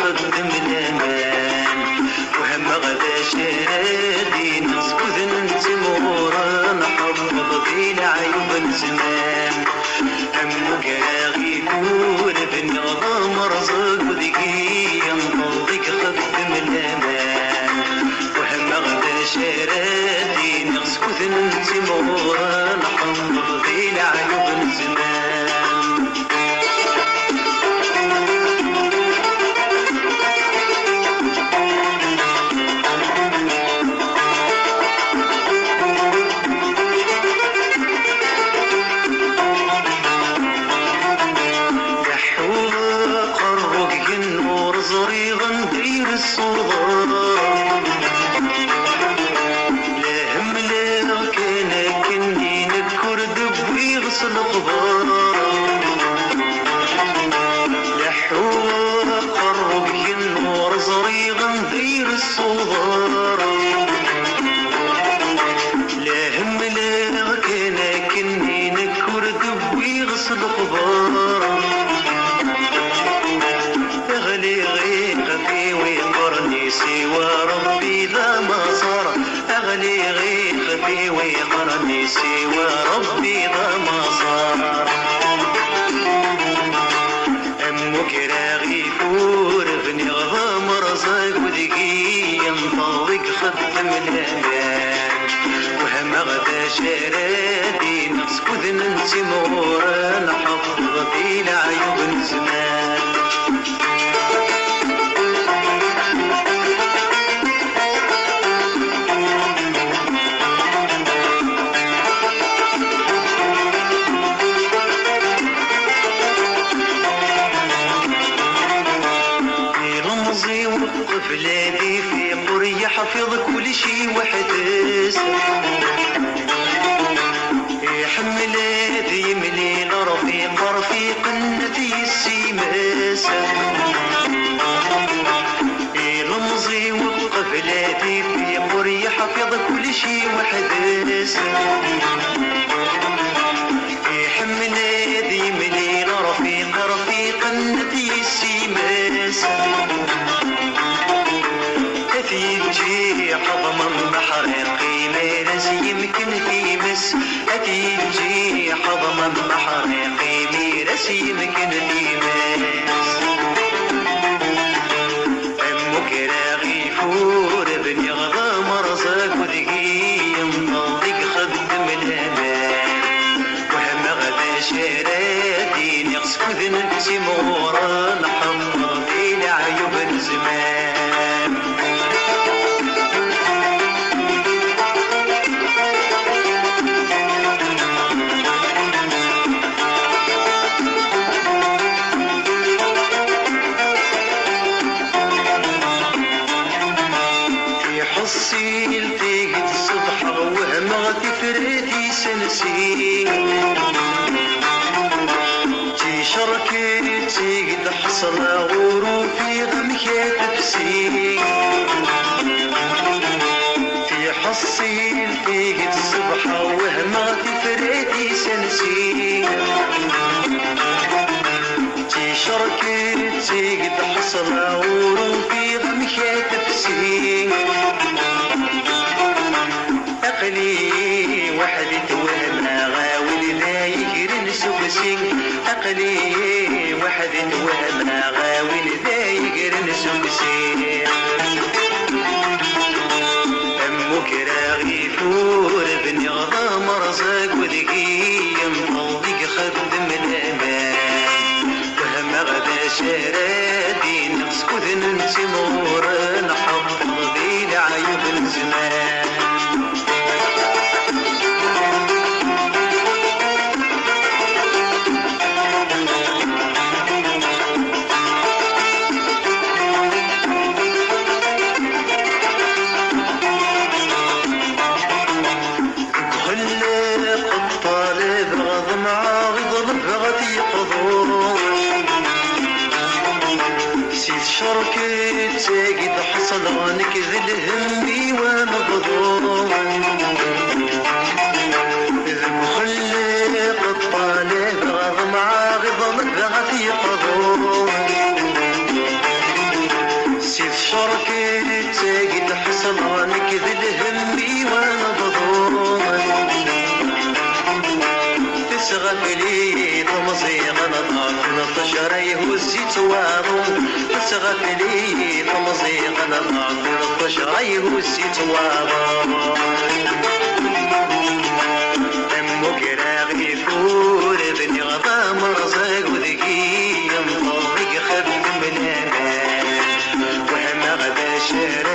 خدم الامان وهم غدا شادي نسكت نتمور نحفظ في العيوب الزمان همك راغي كون بن غمر رزق ذكي نطلق خدم الامان وهم غدا شادي نسكت نتمور نحفظ في العيوب الزمان ويقرني سوى ربي ضما صار أمك راغي فور بني غضام رزق وذكي مطلق خدم الأمان وهم غدا شرادي نسكت ننتمور نحفظ في العيوب زمان بلادي في قرية حفظ كل شي وحدث يحمل هذي مليل رفيق النتي السيماس لمزي وقف بلادي في قرية حفظ كل شي وحدث يحمل هذي مليل رفيق النتي السيماس أتيجي حضما محرقي ميرس يمكن في مس أتيجي حضما محرقي ميرس يمكن في مس أمك راغي فور بني غضام رزق وذكي مطلق خدم الأمان وهم غدا شرادي نغسكذ نتمور نحفظ في العيوب الزمان حصيل تيجي الصبح وهم غتفرتي سنسي تي شركي تيجي تحصل غروفي غمكي تفسي في حصيل تيجي الصبح وهم غتفرتي سنسي تي شركي تيجي تحصل غروفي غمكي تفسي أقلي وحدي توهم غاول لا يجري نسوكسي أقلي وحدي توهم غاول لا يجري نسوكسي أمك راغي فور بني غضام رزق وذكي مطلق خدم الأمان وهم غدا شرادي نسكت ننتمور نحفظ في العيوب الزمان شركة تاقد حصلانك ذي الهمي ونبضو إذ مخلق الطالب غض مع غض مدغتي قضو كل طشرة يهز يتواضو تغفلي تمزيق نضع كل طشرة يهز يتواضو دمك راغي فور بني غضا مرزق وذكي ينطلق خف من وهم غدا شر